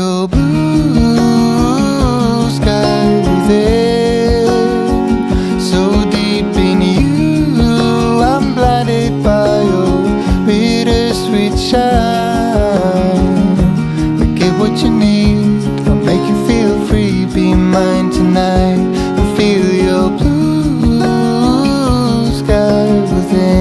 your blue sky within, so deep in you, I'm blinded by your bittersweet shine. I get what you need, I'll make you feel free. Be mine tonight and feel your blue sky within.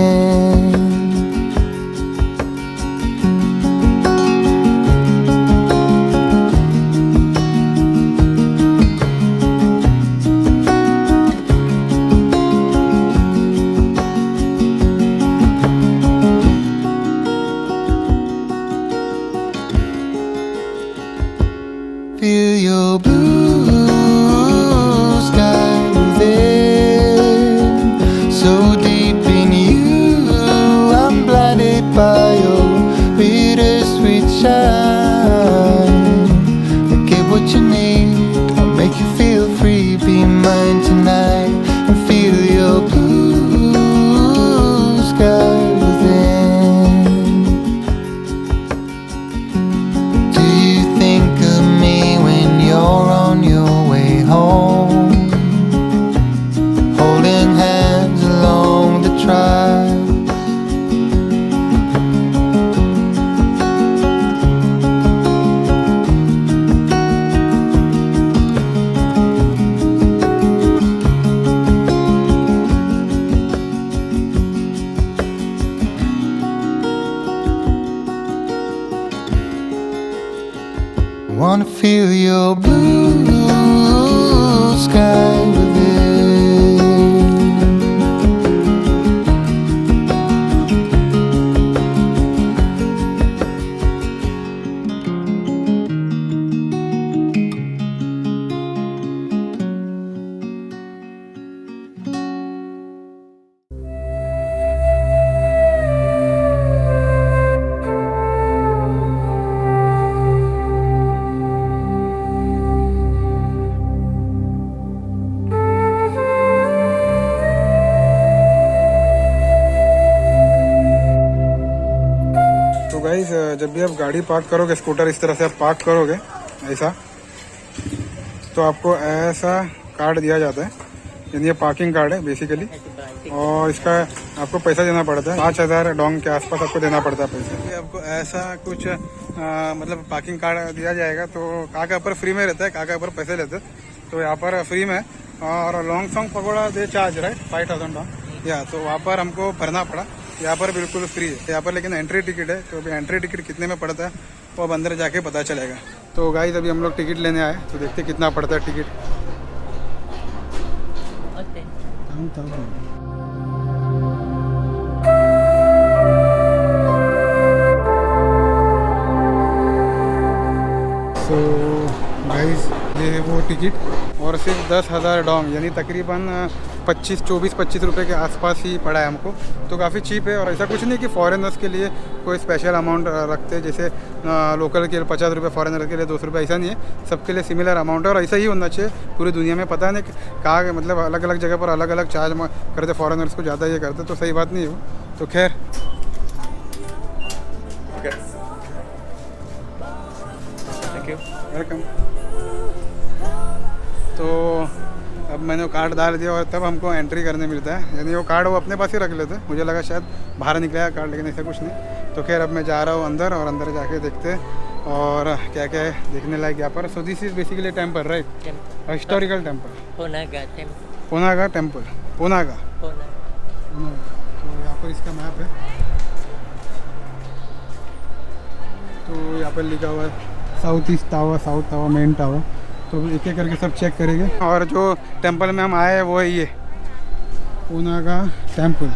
Feel your blue sky within, so deep in you, I'm blinded by your bittersweet shine. I get what you need, I'll make you feel free. Be mine tonight and feel your blue sky within. Do you think of me when you're on your way home, holding hands along the tracks? I wanna feel your blue sky within. तो guys, जब भी आप गाड़ी park करोगे, scooter इस तरह से आप पार्क करोगे ऐसा, तो आपको ऐसा कार्ड दिया जाता है, यानी ये पार्किंग कार्ड है बेसिकली, और इसका आपको पैसा देना पड़ता है। 5000 डोंग के आसपास आपको देना पड़ता है पैसा। आपको ऐसा कुछ मतलब पार्किंग कार्ड दिया जाएगा, तो काका पर फ्री में रहता है, काका पर पैसे लेते हैं, तो यहाँ पर फ्री में। और long song pakora they charge right 5000 Dong या, तो वहाँ पर हमको भरना पड़ा। यहाँ पर बिल्कुल फ्री है यहाँ पर, लेकिन एंट्री टिकट है, तो अभी एंट्री टिकट कितने में पड़ता है वो अब अंदर जाके पता चलेगा। तो गाइस अभी हम लोग टिकट लेने आए, तो देखते कितना पड़ता है टिकट। सो गाइस ये है वो टिकट, और सिर्फ 10,000 डोंग यानी तकरीबन 24-25 रुपए के आसपास ही पड़ा है हमको, तो काफ़ी चीप है। और ऐसा कुछ नहीं कि फॉरेनर्स के लिए कोई स्पेशल अमाउंट रखते हैं, जैसे लोकल के लिए 50 रुपये, फॉरेनर के लिए 200 रुपये, ऐसा नहीं है। सबके लिए सिमिलर अमाउंट है, और ऐसा ही होना चाहिए पूरी दुनिया में। पता नहीं कहाँ मतलब अलग अलग जगह पर अलग अलग चार्ज करते, फॉरेनर्स को ज़्यादा ये करते, तो सही बात नहीं हो। तो खैर वेलकम। तो अब मैंने वो कार्ड डाल दिया, और तब हमको एंट्री करने मिलता है, यानी वो कार्ड वो अपने पास ही रख लेते। मुझे लगा शायद बाहर निकलेगा कार्ड, लेकिन ऐसा कुछ नहीं। तो खैर अब मैं जा रहा हूँ अंदर, और अंदर जाके देखते हैं और क्या क्या है देखने लायक यहाँ पर। So this is basically temple right, historical temple, Ponagar temple, Ponagar temple, Ponagar. तो यहाँ पर इसका मैप है, तो यहाँ पर लिखा हुआ है south east tower, south tower, main tower. तो एक एक करके सब चेक करेंगे। और जो टेंपल में हम आए हैं वो है ये पोनागा टेंपल।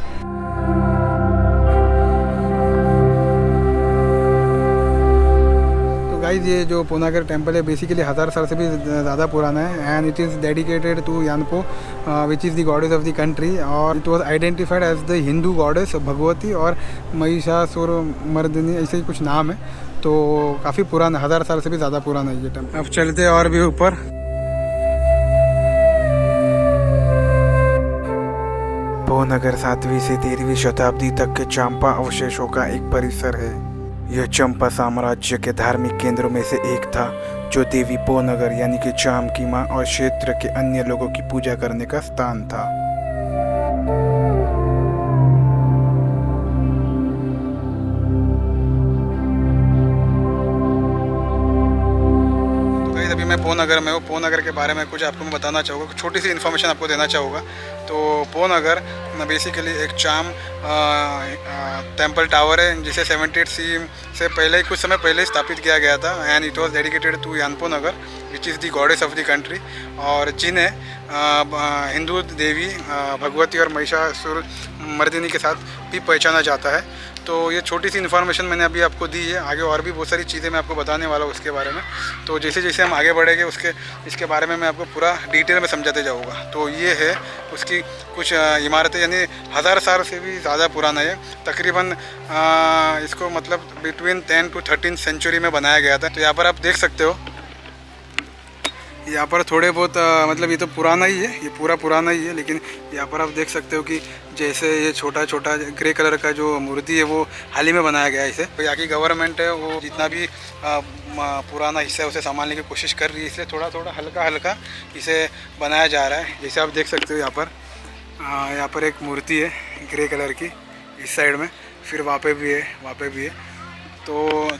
तो गाइस ये जो पोनागा टेंपल है बेसिकली 1000 साल से भी ज़्यादा पुराना है, and it is dedicated to Yanpo which is the goddess of the country. और it was identified as the Hindu goddess Bhagavati और महिषासुरमर्दिनी, ऐसे ही कुछ नाम है। तो काफ़ी पुराना, 1000 साल से भी ज़्यादा पुराना है ये टेम्पल। अब चलते और भी ऊपर। पोनगर 7वीं से 13वीं शताब्दी तक के चंपा अवशेषों का एक परिसर है। यह चंपा साम्राज्य के धार्मिक केंद्रों में से एक था, जो देवी पोनगर यानी कि चाम की माँ और क्षेत्र के अन्य लोगों की पूजा करने का स्थान था। अभी मैं पोनगर में हूँ। पोनगर के बारे में कुछ आपको मैं बताना चाहूँगा, छोटी सी इन्फॉर्मेशन आपको देना चाहूँगा। तो पोनगर बेसिकली एक चाम टेम्पल टावर है जिसे 78 सी से पहले कुछ समय पहले स्थापित किया गया था and it was dedicated to Yanpo Nagar which is the goddess of the country, और जिन्हें हिंदू देवी भगवती और महिषासुर मर्दिनी के साथ भी पहचाना जाता है। तो ये छोटी सी इन्फॉर्मेशन मैंने अभी आपको दी है। आगे और भी बहुत सारी चीज़ें मैं आपको बताने वाला हूँ उसके बारे में। तो जैसे जैसे हम आगे बढ़ेंगे इसके बारे में मैं आपको पूरा डिटेल में समझाते जाऊँगा। तो ये है उसकी कुछ इमारतें, यानी 1000 साल से भी ज़्यादा पुराना है तकरीबन। इसको मतलब बिटवीन 10 to 13 सेंचुरी में बनाया गया था। तो यहाँ पर आप देख सकते हो, यहाँ पर थोड़े बहुत मतलब ये तो पुराना ही है, ये पूरा पुराना ही है, लेकिन यहाँ पर आप देख सकते हो कि जैसे ये छोटा छोटा ग्रे कलर का जो मूर्ति है वो हाल ही में बनाया गया है इसे। तो यहाँ की गवर्नमेंट है वो जितना भी पुराना हिस्सा है उसे संभालने की कोशिश कर रही है, इसलिए थोड़ा थोड़ा हल्का हल्का इसे बनाया जा रहा है। जैसे आप देख सकते हो यहाँ पर एक मूर्ति है ग्रे कलर की इस साइड में, फिर वहाँ पे भी है, वहाँ पे भी है। तो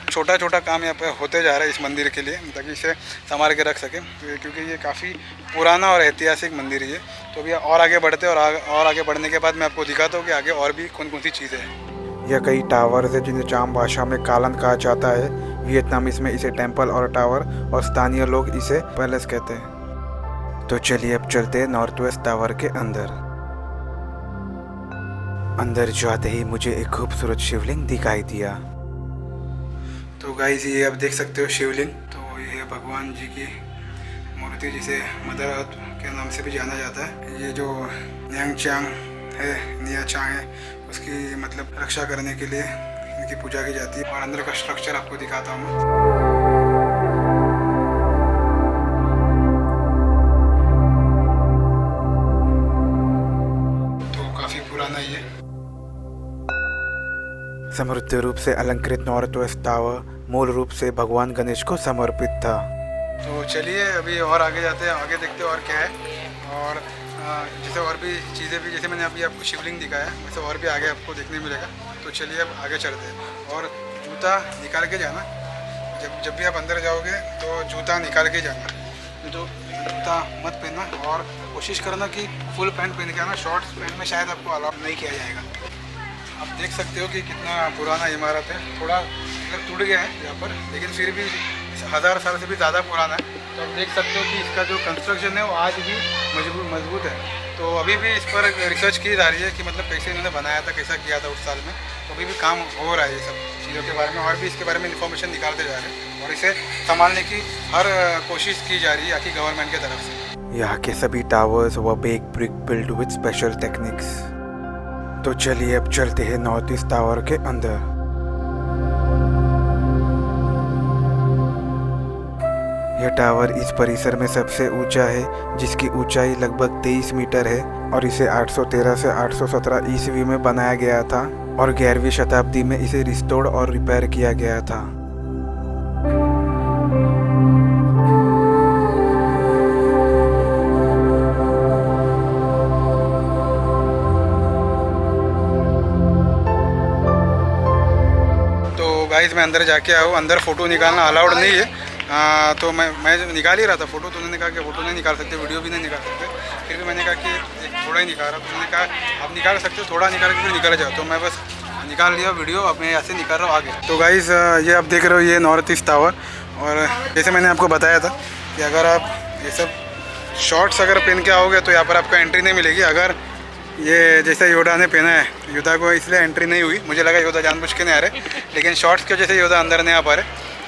छोटा छोटा काम यहाँ पे होते जा रहा है इस मंदिर के लिए, ताकि इसे संभाल के रख सकें, क्योंकि ये काफ़ी पुराना और ऐतिहासिक मंदिर है। तो अभी और आगे बढ़ते हैं और आगे बढ़ने के बाद मैं आपको दिखाता हूँ कि आगे और भी कौन कौन सी चीज़ें हैं। यह कई टावर्स है जिन्हें चाम भाषा में कालन कहा जाता है। वियतनामीज में इसे टेम्पल और टावर और स्थानीय लोग इसे पैलेस कहते हैं। तो चलिए अब चलते हैं नॉर्थ वेस्ट टावर के अंदर। अंदर जाते ही मुझे एक खूबसूरत शिवलिंग दिखाई दिया। तो गाइस ये आप देख सकते हो शिवलिंग। तो ये है भगवान जी की मूर्ति जिसे मदर अर्थ के नाम से भी जाना जाता है। ये जो न्यांगचांग है, नियाचांग है, उसकी मतलब रक्षा करने के लिए इनकी पूजा की जाती है। और अंदर का स्ट्रक्चर आपको दिखाता हूँ मैं। तो काफ़ी पुराना ही है। समृद्ध रूप से अलंकृत नॉर्थ वेस्ट टावर मूल रूप से भगवान गणेश को समर्पित था। तो चलिए अभी और आगे जाते हैं, आगे देखते हैं और क्या है। और जैसे और भी चीज़ें भी, जैसे मैंने अभी आपको शिवलिंग दिखाया वैसे और भी आगे आपको देखने मिलेगा। तो चलिए अब आगे चलते हैं। और जूता निकाल के जाना, जब भी आप अंदर जाओगे तो जूता निकाल के जाना, तो जूता मत पहनना और कोशिश करना कि फुल पैंट पहन के आना। शॉर्ट्स पैंट में शायद आपको अलाउ नहीं किया जाएगा। आप देख सकते हो कि कितना पुराना इमारत है, थोड़ा अगर टूट गया है यहाँ पर, लेकिन फिर भी 1000 साल से भी ज़्यादा पुराना है। तो आप देख सकते हो कि इसका जो कंस्ट्रक्शन है वो आज भी मजबूत है। तो अभी भी इस पर रिसर्च की जा रही है कि मतलब कैसे इन्होंने बनाया था, कैसा किया था उस साल में। तो अभी भी काम हो रहा है ये सब चीज़ों के बारे में, और भी इसके बारे में इन्फॉर्मेशन निकालते जा रहे हैं और इसे संभालने की हर कोशिश की जा रही है यहाँ की गवर्नमेंट की तरफ से। यहाँ के सभी टावर्स व bake brick build with special techniques. तो चलिए अब चलते हैं नॉर्थ ईस्ट टावर के अंदर। यह टावर इस परिसर में सबसे ऊंचा है, जिसकी ऊंचाई लगभग 23 मीटर है और इसे 813 से 817 ईस्वी में बनाया गया था और 11वीं शताब्दी में इसे रिस्टोर्ड और रिपेयर किया गया था। गाइस मैं अंदर जाके आया हूँ। अंदर फ़ोटो निकालना अलाउड नहीं है। तो मैं निकाल ही रहा था फ़ोटो, तो उन्होंने कहा कि फ़ोटो नहीं निकाल सकते, वीडियो भी नहीं निकाल सकते। फिर भी मैंने कहा कि एक थोड़ा ही निकाल रहा, तो उन्होंने कहा आप निकाल सकते हो, थोड़ा निकाल के फिर निकल जाओ। तो मैं बस निकाल लिया वीडियो, अब मैं ऐसे निकाल रहा हूँ आगे। तो गाइस ये आप देख रहे हो, ये नॉर्थ ईस्ट टावर। और जैसे मैंने आपको बताया था कि अगर आप ये सब शॉर्ट्स अगर पहन के आओगे तो यहाँ पर आपको एंट्री नहीं मिलेगी। अगर ये जैसे योदा ने पहना है, योदा को इसलिए एंट्री नहीं हुई, मुझे लगा योदा जानबूझ के नहीं आ रहे, लेकिन शॉर्ट्स की वजह से योदा अंदर नहीं आ पा रहे।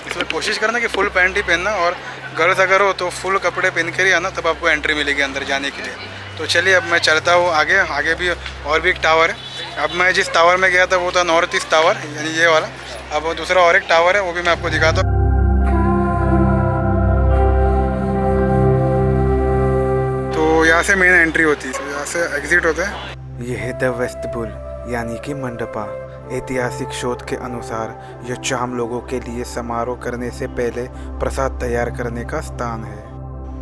इसलिए कोशिश करना कि फुल पैंट ही पहनना, और गर्ल्स अगर हो तो फुल कपड़े पहन कर ही आना, तब आपको एंट्री मिलेगी अंदर जाने के लिए। तो चलिए अब मैं चलता हूँ आगे। आगे भी और भी एक टावर है। अब मैं जिस टावर में गया था वो था नॉर्थ ईस्ट टावर, यानी ये वाला। अब दूसरा और एक टावर है, वो भी मैं आपको दिखाता हूँ। तो यहाँ से मेन एंट्री होती है, यहाँ से एग्जिट होता है। यह है द वेस्ट बुल यानी कि मंडपा। ऐतिहासिक शोध के अनुसार यह चाम लोगों के लिए समारोह करने से पहले प्रसाद तैयार करने का स्थान है।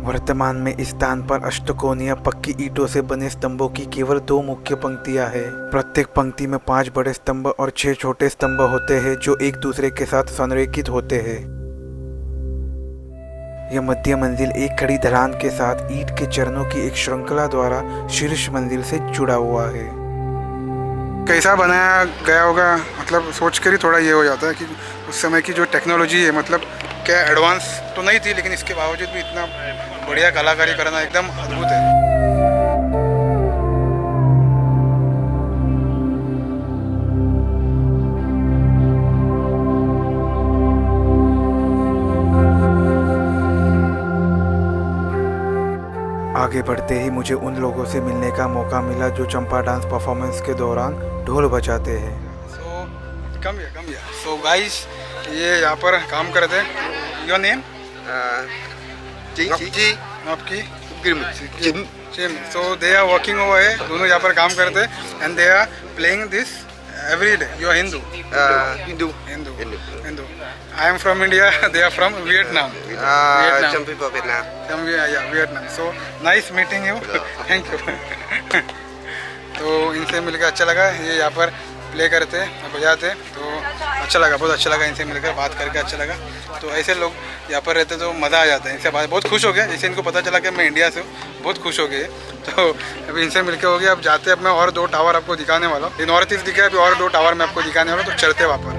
वर्तमान में इस स्थान पर अष्टकोणीय पक्की ईंटों से बने स्तंभों की केवल 2 मुख्य पंक्तियां हैं। प्रत्येक पंक्ति में 5 बड़े स्तंभ और 6 छोटे स्तंभ होते हैं जो एक दूसरे के साथ संरेखित होते हैं। यह मध्य मंजिल एक खड़ी ढलान के साथ ईंट के चरणों की एक श्रृंखला द्वारा शीर्ष मंजिल से जुड़ा हुआ है। कैसा बनाया गया होगा, मतलब सोच कर ही थोड़ा ये हो जाता है कि उस समय की जो टेक्नोलॉजी है, मतलब क्या एडवांस तो नहीं थी, लेकिन इसके बावजूद भी इतना बढ़िया कलाकारी करना एकदम अद्भुत है। आगे बढ़ते ही मुझे उन लोगों से मिलने का मौका मिला जो चंपा डांस परफॉर्मेंस के दौरान ढोल बजाते हैं। कम या सो गाइस, ये यहाँ पर काम करते हैं। Your name? आपकी? Jim. So they are working over है, दोनों यहाँ पर काम करते हैं and they are playing this every day. You are Hindu? Hindu. I am from India. They are from Vietnam. Some people Vietnam. Vietnam. So nice meeting you. Thank you. तो इनसे मिलकर अच्छा लगा। ये यहाँ पर प्ले करते हैं, बजाते हैं, तो अच्छा लगा, बहुत अच्छा लगा इनसे मिलकर, बात करके अच्छा लगा। तो ऐसे लोग यहाँ पर रहते तो मज़ा आ जाता है। इनसे बात बहुत खुश हो गया, जैसे इनको पता चला कि मैं इंडिया से हूँ, बहुत खुश हो गए। तो अभी इनसे मिलकर हो गया। अब जाते अब मैं और 2 टावर आपको दिखाने वाला हूँ। नॉर्थ ईस्ट दिखा, अभी और 2 टावर मैं आपको दिखाने वाला हूँ, तो चलते वहाँ पर।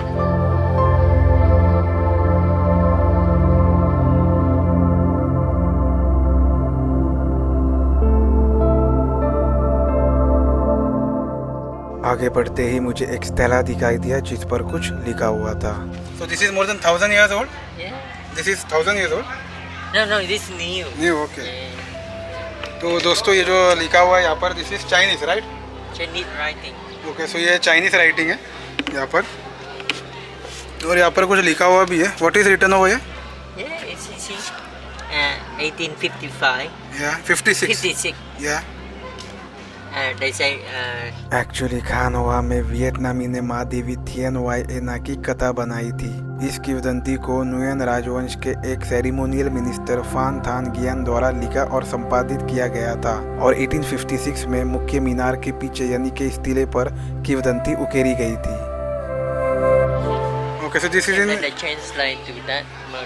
आगे बढ़ते ही मुझे एक स्टेला दिखाई दिया जिस पर कुछ लिखा हुआ था। So this is more than 1000 years old? Yeah. This is 1000 years old? No, this is new. New, okay. तो दोस्तों ये जो लिखा हुआ है यहाँ पर, this is Chinese, right? Chinese writing. Okay, so ये चाइनीज राइटिंग है यहाँ पर, और यहाँ पर कुछ लिखा हुआ भी है। What is written over here? Yeah, it's 1855. या 56. 56. या They say एक्चुअली खानोवा में वियतनामी ने माँ देवी थिएन वाई एना की कथा बनाई थी। इस किंवदंती को नुयन राजवंश के एक सेरेमोनियल मिनिस्टर फान थान गियान द्वारा लिखा और संपादित किया गया था, और 1856 में मुख्य मीनार के पीछे यानी कि इस टिले पर किंवदंती उकेरी गई थी। Okay, so this is in, they translate to that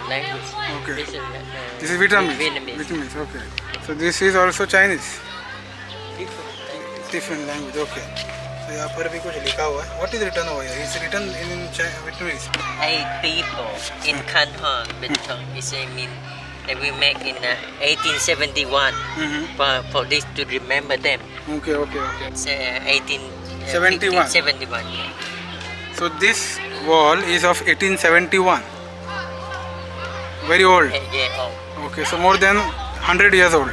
language. Okay. This is this is Vietnamese. Vietnamese. Okay, so this is also Chinese, different language. Okay, तो यहाँ पर भी कुछ लिखा हुआ है। What is written over here? It's written in Vietnamese. 8 people in Can Ho, Bentong. It's I mean that we make in 1871 for this to remember them. Okay. It's 1871. 71. So this wall is of 1871. Very old. Yeah. Oh. Okay, so more than 100 years old.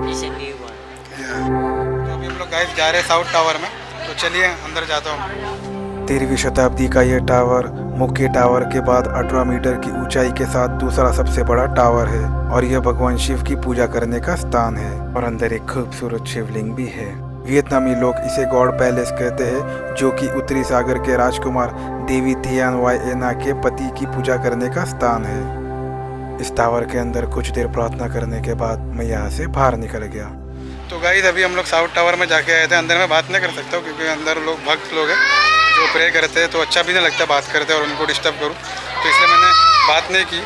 It's a new one. Yeah. तो अभी हम लोग guys जा रहे हैं south tower में, तो चलिए अंदर जाता हूँ। 13वीं शताब्दी का यह टावर मुख्य टावर के बाद 18 मीटर की ऊंचाई के साथ दूसरा सबसे बड़ा टावर है, और यह भगवान शिव की पूजा करने का स्थान है, और अंदर एक खूबसूरत शिवलिंग भी है। वियतनामी लोग इसे गॉड पैलेस कहते हैं, जो कि उत्तरी सागर के राजकुमार देवी थियान वाई एना के पति की पूजा करने का स्थान है। इस टावर के अंदर कुछ देर प्रार्थना करने के बाद मैं यहाँ से बाहर निकल गया। तो गाइस अभी हम लोग साउथ टावर में जाके आए थे। अंदर मैं बात नहीं कर सकता हूँ क्योंकि अंदर लोग भक्त लोग हैं जो प्रे करते हैं, तो अच्छा भी नहीं लगता बात करते और उनको डिस्टर्ब करूँ, तो इसलिए मैंने बात नहीं की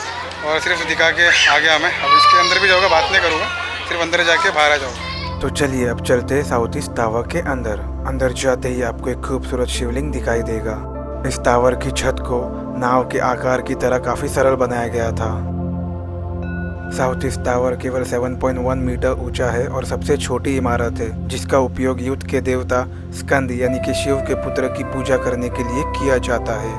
और सिर्फ दिखा के आ गया मैं। अब इसके अंदर भी जाऊँगा, बात नहीं करूँगा, सिर्फ अंदर जाके बाहर आ जाऊँगा। तो चलिए अब चलते हैं साउथ ईस्ट टावर के अंदर। अंदर जाते ही आपको एक खूबसूरत शिवलिंग दिखाई देगा। इस टावर की छत को नाव के आकार की तरह काफी सरल बनाया गया था। साउथ ईस्ट टावर केवल 7.1 मीटर ऊंचा है और सबसे छोटी इमारत है जिसका उपयोग युद्ध के देवता स्कंद यानी कि शिव के पुत्र की पूजा करने के लिए किया जाता है।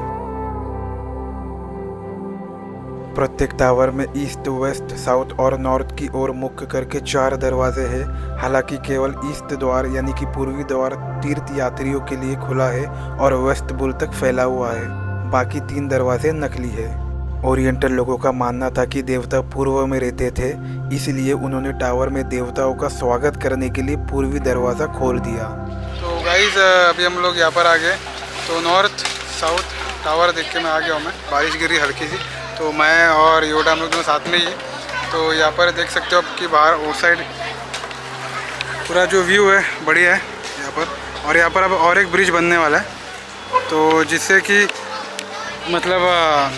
प्रत्येक टावर में ईस्ट, वेस्ट, साउथ और नॉर्थ की ओर मुख करके 4 दरवाजे हैं। हालांकि केवल ईस्ट द्वार यानी कि पूर्वी द्वार तीर्थ यात्रियों के लिए खुला है और वेस्ट बुल तक फैला हुआ है। बाकी 3 दरवाजे नकली है। ओरिएंटल लोगों का मानना था कि देवता पूर्व में रहते थे, इसलिए उन्होंने टावर में देवताओं का स्वागत करने के लिए पूर्वी दरवाज़ा खोल दिया। तो गाइस अभी हम लोग यहाँ पर आ गए। तो नॉर्थ साउथ टावर देख के मैं आ गया हूँ। मैं बारिश गिरी हल्की सी, तो मैं और योडा हम लोग दोनों साथ में ही। तो यहाँ पर देख सकते हो आप कि बाहर उस साइड पूरा जो व्यू है बढ़िया है यहाँ पर। और यहाँ पर अब और एक ब्रिज बनने वाला है, तो जिससे कि मतलब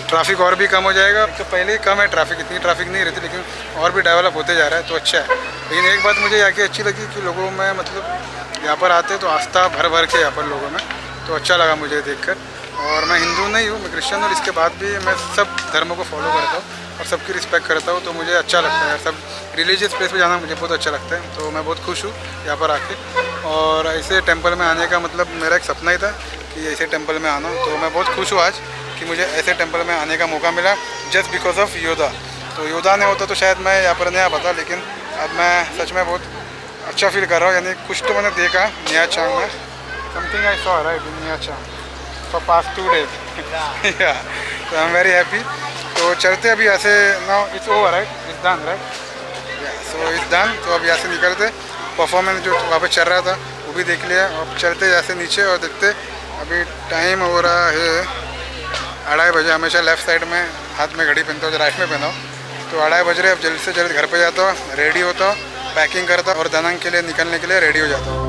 ट्रैफिक और भी कम हो जाएगा। तो पहले ही कम है ट्रैफिक, इतनी ट्रैफिक नहीं रहती, लेकिन और भी डेवलप होते जा रहा है, तो अच्छा है। लेकिन एक बात मुझे यहाँ की अच्छी लगी कि लोगों में मतलब यहाँ पर आते तो आस्था भर भर के यहाँ पर लोगों में, तो अच्छा लगा मुझे देखकर। और मैं हिंदू नहीं हूँ, मैं क्रिश्चियन हूँ, इसके बाद भी मैं सब धर्मों को फॉलो करता हूँ और सबकी रिस्पेक्ट करता हूँ, तो मुझे अच्छा लगता है। सब रिलीजियस प्लेस पे जाना मुझे बहुत अच्छा लगता है, तो मैं बहुत खुश हूँ यहाँ पर आके। और ऐसे टेंपल में आने का मतलब मेरा एक सपना ही था कि ऐसे टेंपल में आना, तो मैं बहुत खुश हूँ आज कि मुझे ऐसे टेंपल में आने का मौका मिला जस्ट बिकॉज ऑफ योदा। तो योदा नहीं होता तो शायद मैं यहाँ पर नहीं आ पाता, लेकिन अब मैं सच में बहुत अच्छा फील कर रहा हूँ। यानी कुछ तो मैंने देखा न्याचांग में, something I saw right in Nha Trang for past 2 days या, तो आई एम वेरी हैप्पी। तो चलते अभी ऐसे now it's over right, it's done right, so it's done. तो अब यहाँ से निकलते, परफॉर्मेंस जो वहाँ पे चल रहा था वो भी देख लिया। अब चलते जैसे नीचे और देखते। अभी टाइम हो रहा है 2:30 बजे। हमेशा लेफ़्ट साइड में हाथ में घड़ी पहनता हूँ, जो राइट में पहना हूँ। तो 2:30 बज रहे। अब जल्द से जल्द घर पे जाता हूँ, रेडी होता हूँ, पैकिंग करता हूँ और दनंग के लिए निकलने के लिए रेडी हो जाता हूँ।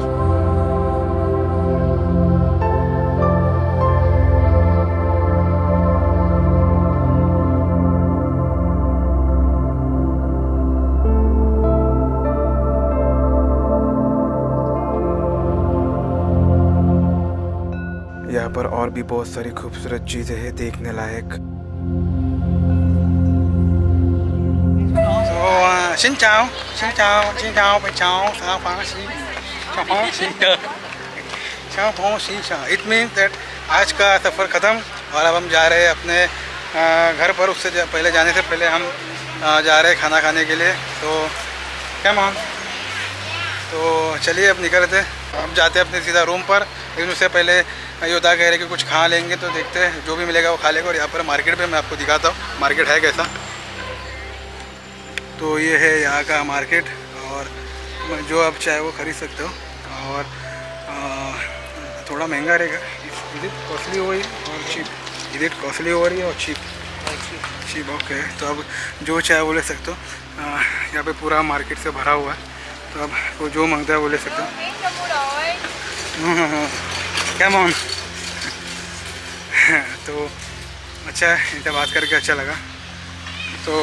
यहाँ पर और भी बहुत सारी खूबसूरत चीज़ें हैं देखने लायक। Xin chào, xin chào, xin chào, xin chào, sao phá xin chào, xin chào, chào phó xin chào। It means that आज का सफ़र ख़त्म और अब हम जा रहे हैं अपने घर पर। उससे पहले जाने से पहले हम जा रहे हैं खाना खाने के लिए। तो क्या मान, तो चलिए अब निकलते। हम जाते हैं अपने सीधा रूम पर, लेकिन उससे पहले योदा कह रहे कि कुछ खा लेंगे, तो देखते हैं जो भी मिलेगा वो खा लेंगे। और यहाँ पर मार्केट पे मैं आपको दिखाता हूँ मार्केट है कैसा। तो ये है यहाँ का मार्केट, और जो आप चाहे वो ख़रीद सकते हो। और थोड़ा महंगा रहेगा, इधर कॉस्टली हो रही और चीप, इधर कॉस्टली हो रही है और चीप ओके। तो अब जो चाहे वो ले सकते हो। यहाँ पे पूरा मार्केट से भरा हुआ है, तो अब वो जो मांगता है वो ले सकते हो। क्या मान तो अच्छा है, इनसे बात करके अच्छा लगा। तो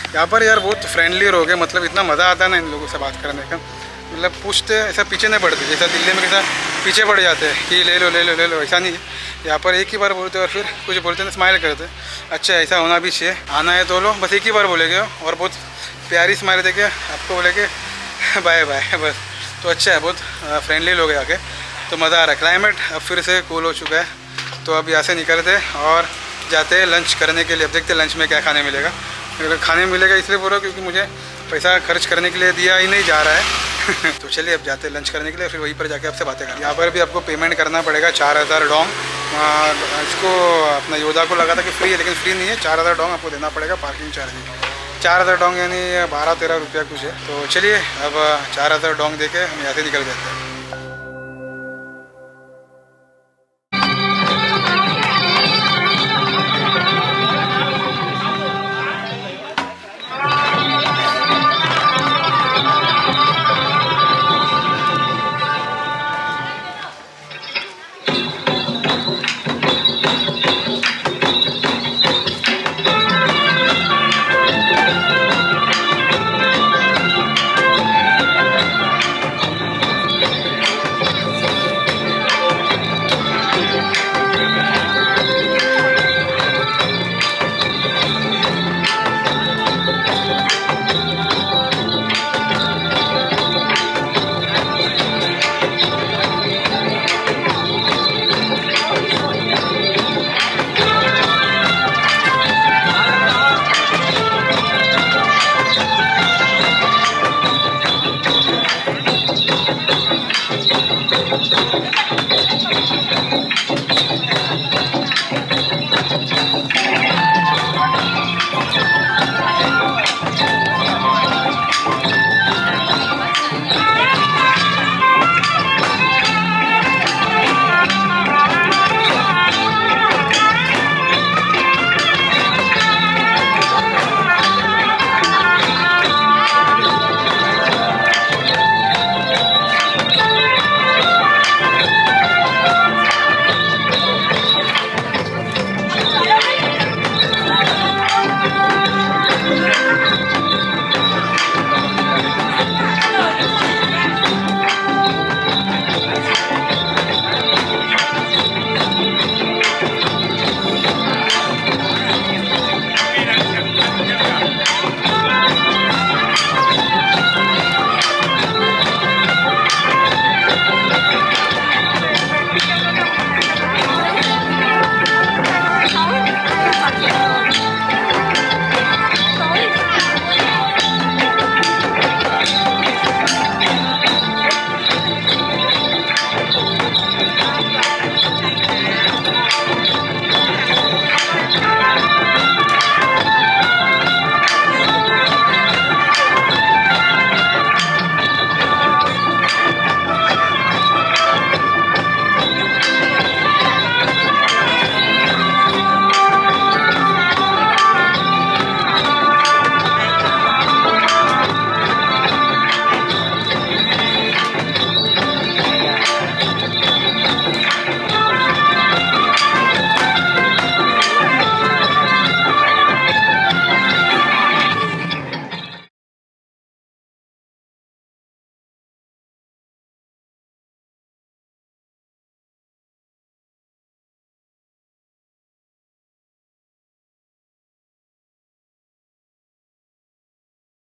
यहाँ पर यार बहुत फ्रेंडली लोग हैं, मतलब इतना मज़ा आता है ना इन लोगों से बात करने का। मतलब पूछते ऐसा पीछे नहीं पड़ते, जैसा दिल्ली में कैसा पीछे पड़ जाते हैं कि ले लो ले लो ले लो, ऐसा नहीं है। यहाँ पर एक ही बार बोलते और फिर कुछ बोलते हैं स्माइल करते। अच्छा ऐसा होना भी चाहिए, आना है तो लो, बस एक ही बार बोलेंगे और बहुत प्यारी स्माइल देके आपको बोलेंगे बाय बाय बस। तो अच्छा है, बहुत फ्रेंडली लोग हैं आके, तो मज़ा आ रहा है। क्लाइमेट अब फिर से कूल हो चुका है। तो अब यहाँ से निकलते और जाते हैं लंच करने के लिए। अब देखते हैं लंच में क्या खाने मिलेगा। खाने मिलेगा इसलिए बोल रहा हूँ क्योंकि मुझे पैसा खर्च करने के लिए दिया ही नहीं जा रहा है। तो चलिए अब जाते हैं लंच करने के लिए, फिर वहीं पर जाके आपसे बातें करें। यहाँ पर भी आपको पेमेंट करना पड़ेगा 4000 डोंग। इसको अपना योदा को लगा था कि फ्री है, लेकिन फ्री नहीं है, 4000 डोंग आपको देना पड़ेगा पार्किंग चार्ज। 4000 डोंग यानी 12-13 रुपया कुछ है। तो चलिए अब 4000 डोंग दे के हम यहाँ से निकल जाते हैं।